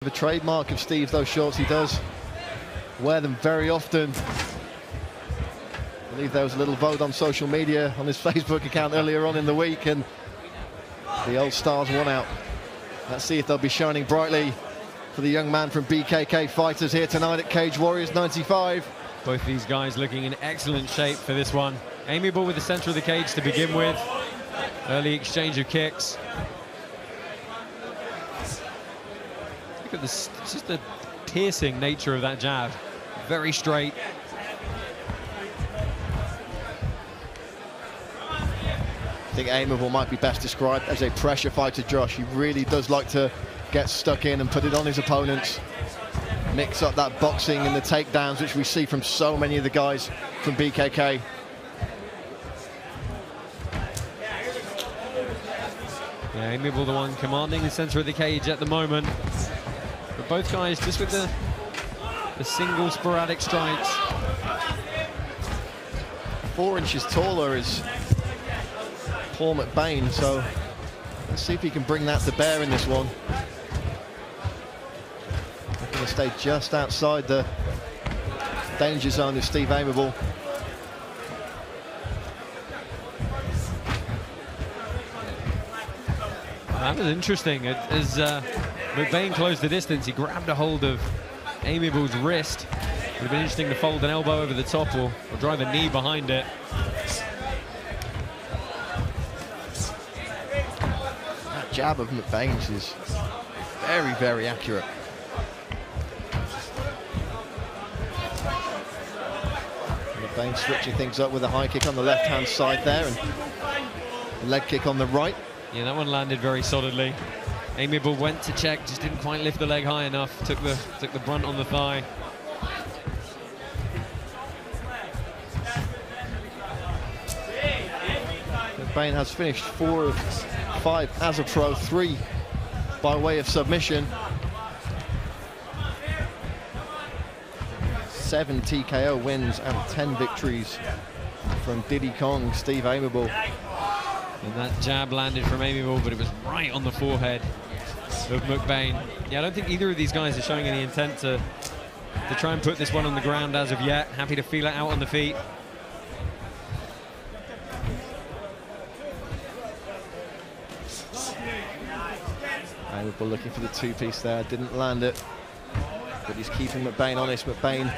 The trademark of Steve, those shorts, he does wear them very often. I believe there was a little vote on social media on his Facebook account earlier on in the week, and the old stars won out. Let's see if they'll be shining brightly for the young man from BKK Fighters here tonight at Cage Warriors 95. Both these guys looking in excellent shape for this one. Aimable with the center of the cage to begin with. Early exchange of kicks. Look at this, just the piercing nature of that jab. Very straight. I think Aimable might be best described as a pressure fighter, Josh. He really does like to get stuck in and put it on his opponents. Mix up that boxing and the takedowns, which we see from so many of the guys from BKK. Yeah, Aimable the one commanding the center of the cage at the moment. But both guys just with the single sporadic strikes. 4 inches taller is Paull McBain, so let's see if he can bring that to bear in this one. Looking to stay just outside the danger zone of Steve Aimable. That was interesting. As McBain closed the distance, he grabbed a hold of Aimable's wrist. It would have been interesting to fold an elbow over the top or drive a knee behind it. That jab of McBain's is very, very accurate. McBain switching things up with a high kick on the left-hand side there and a leg kick on the right. Yeah, that one landed very solidly. Aimable went to check, just didn't quite lift the leg high enough. Took the brunt on the thigh. McBain has finished 4 of 5 as a pro, 3 by way of submission. 7 TKO wins and 10 victories from Diddy Kong, Steve Aimable. And that jab landed from Aimable, but it was right on the forehead of McBain. Yeah, I don't think either of these guys are showing any intent to try and put this one on the ground as of yet. Happy to feel it out on the feet. Aimable looking for the 2-piece there, didn't land it, but he's keeping McBain honest. McBain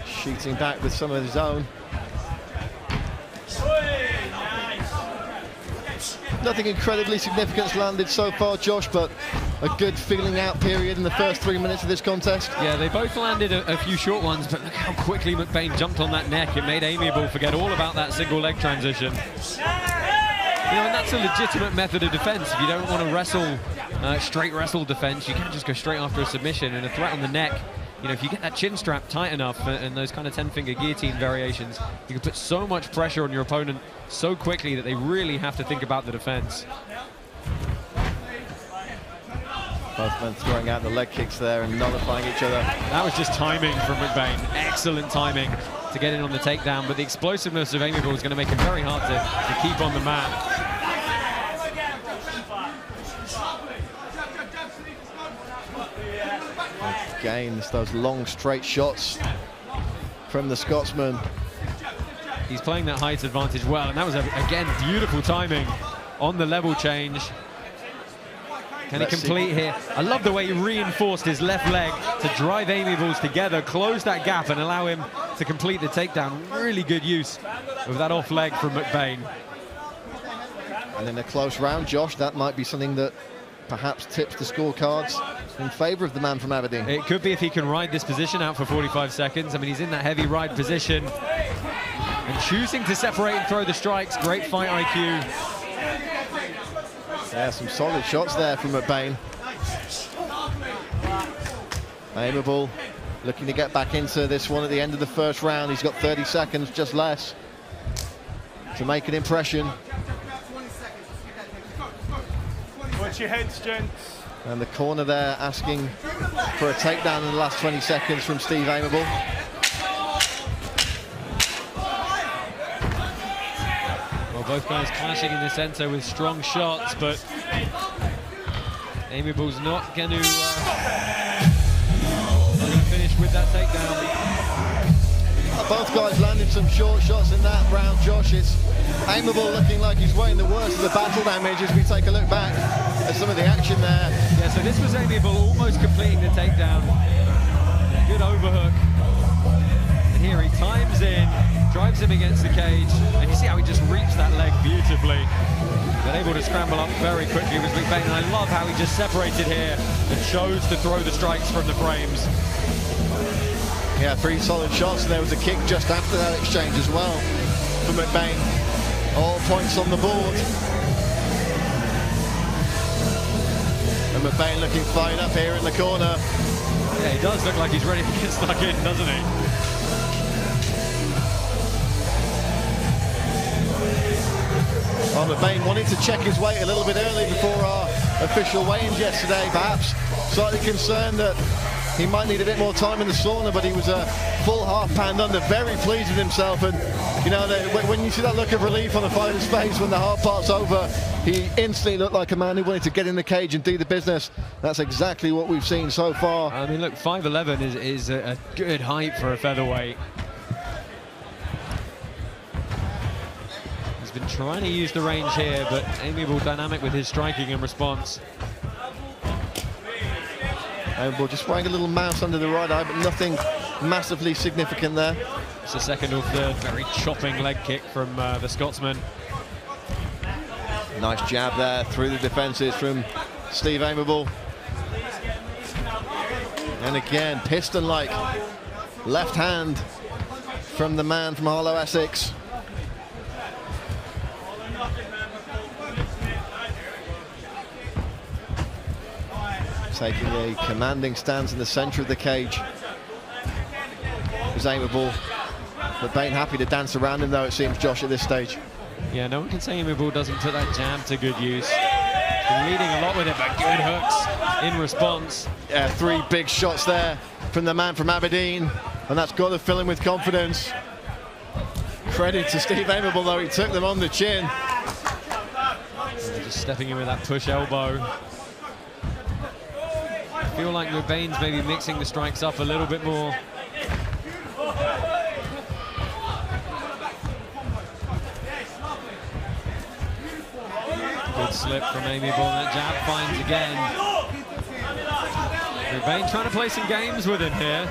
shooting back with some of his own. Nothing incredibly significant landed so far, Josh, but a good feeling out period in the first 3 minutes of this contest. Yeah, they both landed a few short ones, but look how quickly McBain jumped on that neck. It made Aimable forget all about that single leg transition. You know, and that's a legitimate method of defense. If you don't want to wrestle, straight wrestle defense, you can't just go straight after a submission. And a threat on the neck, you know, if you get that chin strap tight enough and those kind of 10-finger guillotine variations, you can put so much pressure on your opponent so quickly that they really have to think about the defense. Both men throwing out the leg kicks there and nullifying each other. That was just timing from McBain. Excellent timing to get in on the takedown, but the explosiveness of Aimable is going to make it very hard to keep on the mat. Gains those long straight shots from the Scotsman. He's playing that height advantage well, and that was again beautiful timing on the level change. Can he complete here? I love the way he reinforced his left leg to drive Aimable's together, close that gap and allow him to complete the takedown. Really good use of that off leg from McBain. And in a close round, Josh, that might be something that perhaps tips the scorecards in favor of the man from Aberdeen. It could be if he can ride this position out for 45 seconds. I mean, he's in that heavy ride position and choosing to separate and throw the strikes. Great fight IQ. Yeah, some solid shots there from McBain. Aimable looking to get back into this one at the end of the first round. He's got 30 seconds, just less, to make an impression. Watch your heads, gents. And the corner there asking for a takedown in the last 20 seconds from Steve Aimable. Well, both guys clashing in the center with strong shots, but Aimable's not going to finish with that takedown. Both guys landed some short shots in that round, Josh. It's Aimable looking like he's weighing the worst of the battle damage as we take a look back at some of the action there. Yeah, so this was Aimable almost completing the takedown. Good overhook. And here he times in, drives him against the cage, and you see how he just reaps that leg beautifully. But able to scramble up very quickly with McBain, and I love how he just separated here and chose to throw the strikes from the frames. Yeah, 3 solid shots, and there was a kick just after that exchange as well for McBain. All points on the board. And McBain looking fine up here in the corner. Yeah, he does look like he's ready to get stuck in, doesn't he? Well, McBain wanted to check his weight a little bit early before our official weigh-ins yesterday, perhaps slightly concerned that he might need a bit more time in the sauna, but he was a full half pound under, very pleased with himself. And you know, when you see that look of relief on the fighter's face when the hard part's over, he instantly looked like a man who wanted to get in the cage and do the business. That's exactly what we've seen so far. I mean, look, 5'11" is a good height for a featherweight. He's been trying to use the range here, but Aimable dynamic with his striking and response. Aimable just wearing a little mouse under the right eye, but nothing massively significant there. It's the second or third very chopping leg kick from the Scotsman. Nice jab there through the defences from Steve Aimable. And again, piston-like left hand from the man from Harlow, Essex. Taking a commanding stance in the centre of the cage is Aimable. McBain happy to dance around him, though, it seems, Josh, at this stage. Yeah, no one can say Aimable doesn't put that jab to good use. Been leading a lot with it, but good hooks in response. Yeah, 3 big shots there from the man from Aberdeen, and that's got to fill him with confidence. Credit to Steve Aimable, though, he took them on the chin. Just stepping in with that push elbow. I feel like McBain's maybe mixing the strikes up a little bit more. Good slip from Aimable, and that jab finds again. McBain trying to play some games with him here.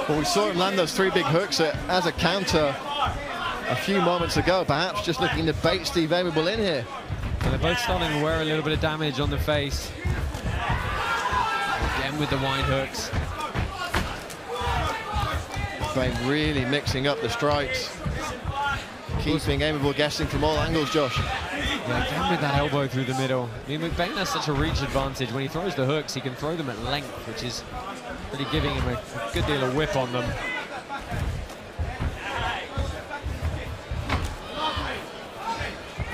Well, we saw him land those 3 big hooks as a counter a few moments ago, perhaps just looking to bait Steve Aimable in here. And they're both starting to wear a little bit of damage on the face. Again with the wide hooks. McBain really mixing up the strikes. Keeping Aimable guessing from all angles, Josh. Yeah, again with that elbow through the middle. I mean, McBain has such a reach advantage. When he throws the hooks, he can throw them at length, which is really giving him a good deal of whip on them.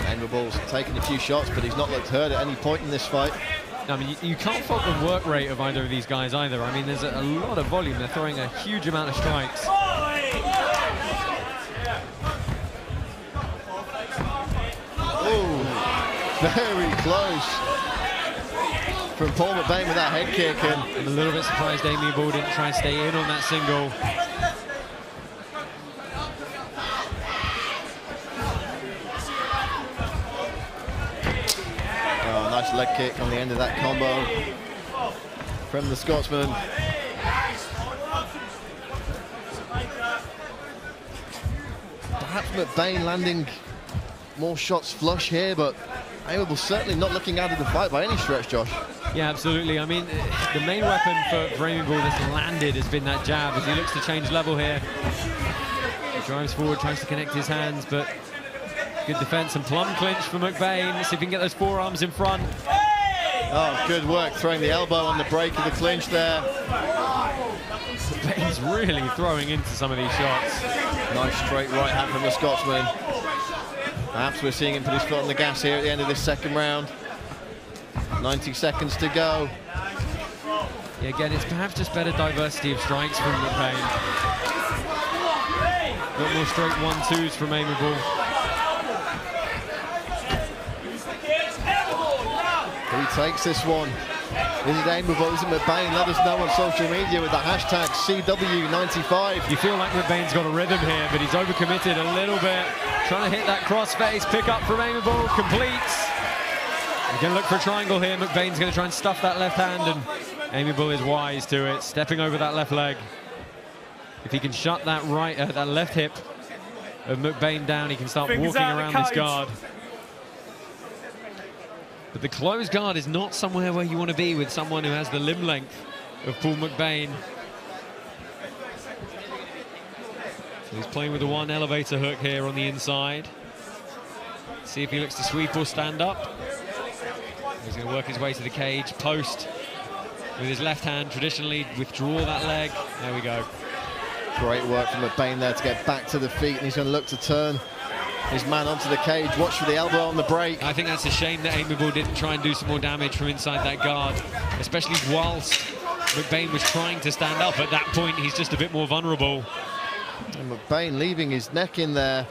Aimable's taken a few shots, but he's not looked hurt at any point in this fight. I mean, you can't fault the work rate of either of these guys either. I mean, there's a lot of volume. They're throwing a huge amount of strikes. Oh, very close from Paull McBain with that head kick. And I'm a little bit surprised Aimable didn't try and stay in on that single. oh, nice leg kick on the end of that combo from the Scotsman. Perhaps McBain landing more shots flush here, but Aimable certainly not looking out of the fight by any stretch, Josh. Yeah, absolutely. I mean, the main weapon for Aimable that's landed has been that jab as he looks to change level here. He drives forward, tries to connect his hands, but good defense and plum clinch for McBain. Let's see if he can get those forearms in front. Oh, good work throwing the elbow on the break of the clinch there. McBain's really throwing into some of these shots. Nice straight right hand from the Scotsman. Perhaps we're seeing him put his foot on the gas here at the end of this second round. 90 seconds to go. Yeah, again, it's perhaps just better diversity of strikes from McBain. Got more straight 1-2s from Aimable. He takes this one. Is it Aimable? Is it McBain? Let us know on social media with the hashtag CW95. You feel like McBain's got a rhythm here, but he's overcommitted a little bit. Trying to hit that crossface, pick up from Aimable, completes. He's going to look for a triangle here. McBain's going to try and stuff that left hand, and Aimable is wise to it, stepping over that left leg. If he can shut that that left hip of McBain down, he can start walking around this guard. But the closed guard is not somewhere where you want to be with someone who has the limb length of Paull McBain. So he's playing with the one elevator hook here on the inside. See if he looks to sweep or stand up. He's going to work his way to the cage, post with his left hand, traditionally withdraw that leg. There we go. Great work from McBain there to get back to the feet, and he's going to look to turn his man onto the cage. Watch for the elbow on the break. I think that's a shame that Aimable didn't try and do some more damage from inside that guard, especially whilst McBain was trying to stand up. At that point, he's just a bit more vulnerable. And McBain leaving his neck in there.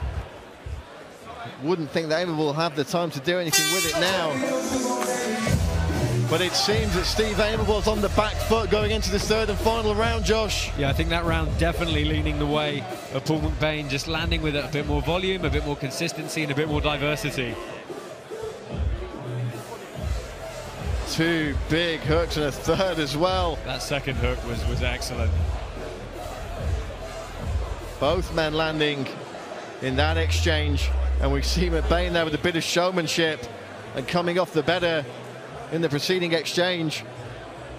Wouldn't think that Aimable will have the time to do anything with it now. But it seems that Steve Aimable's on the back foot going into this third and final round, Josh. Yeah, I think that round definitely leaning the way of Paull McBain, just landing with a bit more volume, a bit more consistency, and a bit more diversity. Two big hooks and a third as well. That second hook was excellent. Both men landing in that exchange, and we see McBain there with a bit of showmanship and coming off the better in the preceding exchange.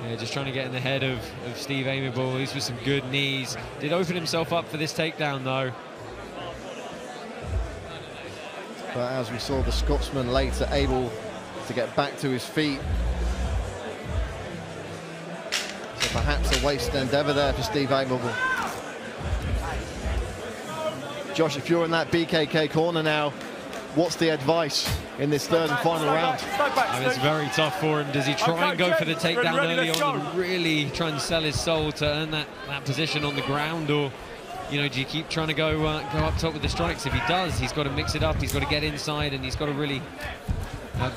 Yeah, just trying to get in the head of Steve Aimable. These were some good knees. Did open himself up for this takedown, though. But as we saw, the Scotsman later able to get back to his feet. So perhaps a wasted endeavour there for Steve Aimable. Josh, if you're in that BKK corner now, what's the advice in this third and final round? I mean, it's very tough for him. Does he try and go for the takedown early on and really try and sell his soul to earn that position on the ground? Or, you know, do you keep trying to go up top with the strikes? If he does, he's got to mix it up. He's got to get inside, and he's got to really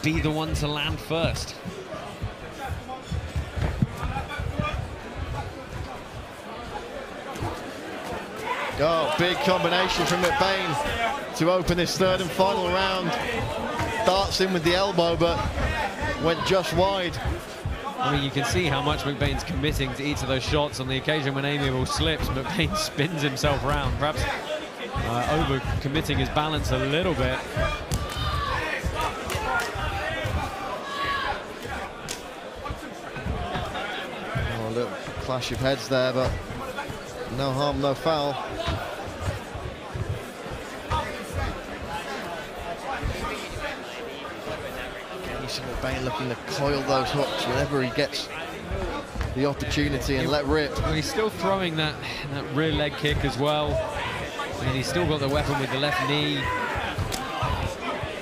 be the one to land first. Oh, big combination from McBain to open this third and final round. Darts in with the elbow, but went just wide. I mean, you can see how much McBain's committing to each of those shots. On the occasion when Aimable slips, McBain spins himself round, perhaps over-committing his balance a little bit. Oh, a little clash of heads there, but no harm, no foul. McBain looking to coil those hooks whenever he gets the opportunity and let rip. Well, he's still throwing that rear leg kick as well, and he's still got the weapon with the left knee.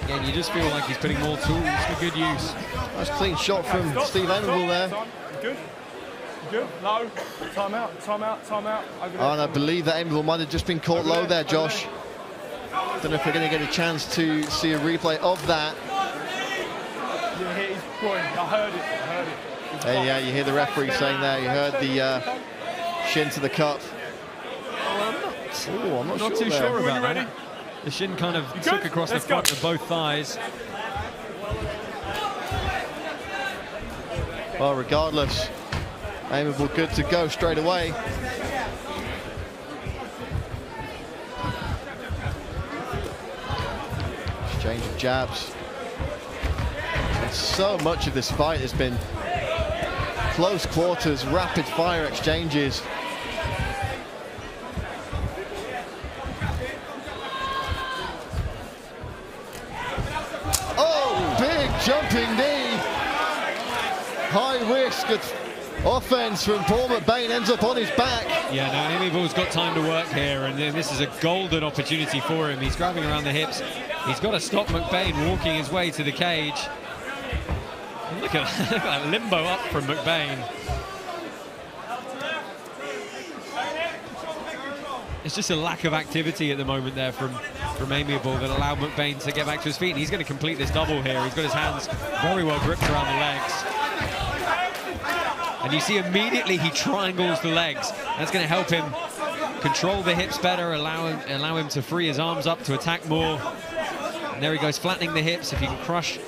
Again, you just feel like he's putting more tools to good use. Nice clean shot from Steve Aimable there. Good. Good. Low. Time out. Time out. Time out. Oh, and I believe that Aimable might have just been caught low there, Josh. Don't know if we're going to get a chance to see a replay of that. You hit his groin. I heard it. I heard it. Hey, yeah, you hear the referee saying there. You heard the shin to the cup. Oh, I'm not too sure sure about that. The shin kind of took across the front of both thighs. Well, regardless, Aimable good to go straight away. Exchange of jabs. And so much of this fight has been close quarters, rapid fire exchanges. Oh, big jumping knee. High risk offense from Paull McBain, ends up on his back. Yeah, now Aimable's got time to work here, and this is a golden opportunity for him. He's grabbing around the hips. He's got to stop McBain walking his way to the cage. And look at that limbo up from McBain. It's just a lack of activity at the moment there from Aimable that allowed McBain to get back to his feet. And he's going to complete this double here. He's got his hands very well gripped around the legs. And you see immediately he triangles the legs. That's going to help him control the hips better, allow him to free his arms up to attack more. And there he goes, flattening the hips. If he can crush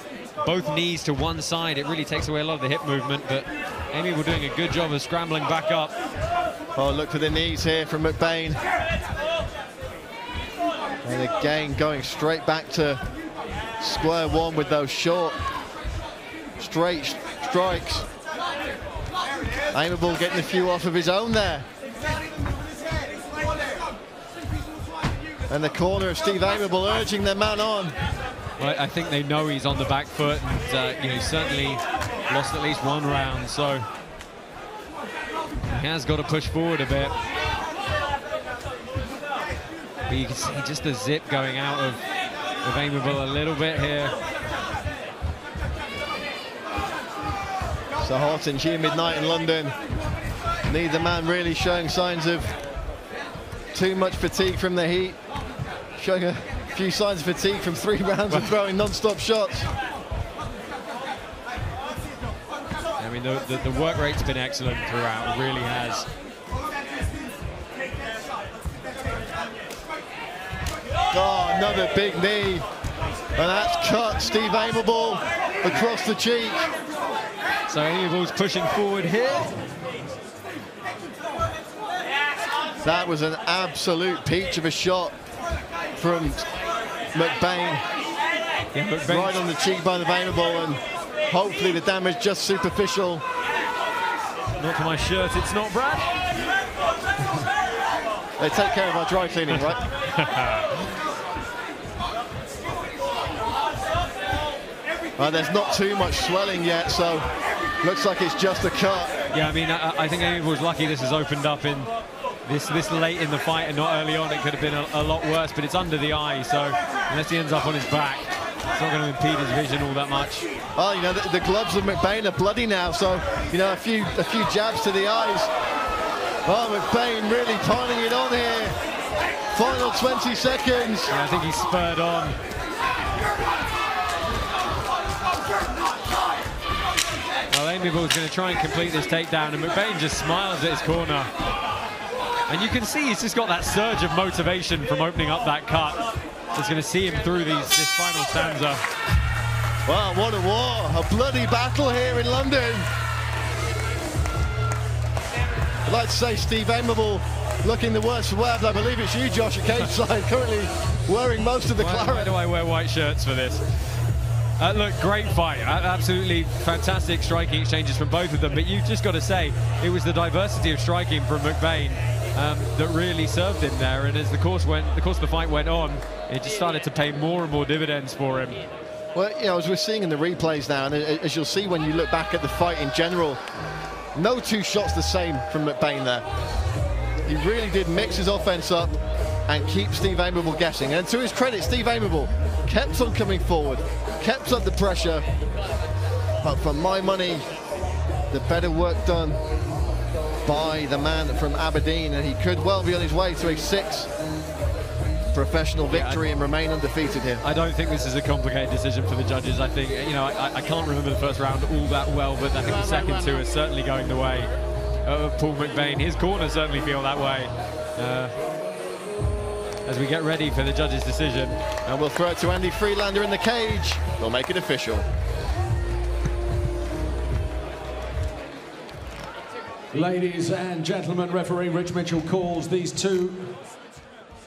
both knees to one side, it really takes away a lot of the hip movement. But Aimable doing a good job of scrambling back up. Oh, look for the knees here from McBain. And again, going straight back to square one with those short, straight strikes. Aimable getting a few off of his own there. And the corner of Steve Aimable urging their man on. Well, I think they know he's on the back foot, and you know, he certainly lost at least one round, so he has got to push forward a bit. But you can see just the zip going out of Aimable a little bit here. So hot and humid night in London. Neither man really showing signs of too much fatigue from the heat. Showing a few signs of fatigue from 3 rounds of throwing non-stop shots. I mean, the work rate's been excellent throughout, it really has. Oh, another big knee. And that's cut Steve Aimable across the cheek. So Aimable's pushing forward here. That was an absolute peach of a shot from McBain. Yeah, Right on the cheekbone of Aimable, and hopefully the damage just superficial. Not to my shirt, it's not, Brad. They take care of our dry cleaning, right? There's not too much swelling yet, so looks like it's just a cut. Yeah, I mean, I think Aimable's lucky this has opened up in this late in the fight and not early on. It could have been a lot worse, but it's under the eye, so unless he ends up on his back, it's not going to impede his vision all that much. Well, you know, the gloves of McBain are bloody now, so, you know, a few jabs to the eyes. Oh, McBain really piling it on here. Final 20 seconds. Yeah, I think he's spurred on. Well, Aimable's going to try and complete this takedown, and McBain just smiles at his corner. And you can see he's just got that surge of motivation from opening up that cut. It's going to see him through this final stanza. Wow, what a war. A bloody battle here in London. I'd like to say Steve Aimable looking the worst for wear, but I believe it's you, Josh, at cage side, currently wearing most of the claret. Why do I wear white shirts for this? Look, great fight. Absolutely fantastic striking exchanges from both of them, but you've just got to say it was the diversity of striking from McBain that really served him there, and as the course of the fight went on, it just started to pay more and more dividends for him. Well, you know, as we're seeing in the replays now, and as you'll see when you look back at the fight in general, no two shots the same from McBain there. He really did mix his offense up and keep Steve Aimable guessing. And to his credit, Steve Aimable kept on coming forward, kept up the pressure. But for my money, the better work done by the man from Aberdeen, and he could well be on his way to a 6th professional victory and remain undefeated here. I don't think this is a complicated decision for the judges. I think, you know, I can't remember the first round all that well, but I think the second two are certainly going the way of Paull McBain. His corner certainly feel that way as we get ready for the judges' decision. And we'll throw it to Andy Freelander in the cage. We'll make it official. Ladies and gentlemen, referee Rich Mitchell calls these two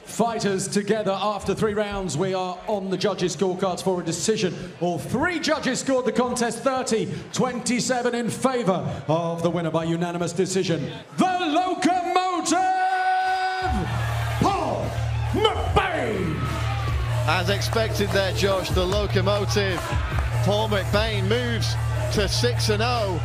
fighters together after 3 rounds. We are on the judges' scorecards for a decision. All 3 judges scored the contest 30-27 in favour of the winner by unanimous decision, the Locomotive, Paull McBain. As expected there, Josh, the Locomotive, Paull McBain moves to 6-0.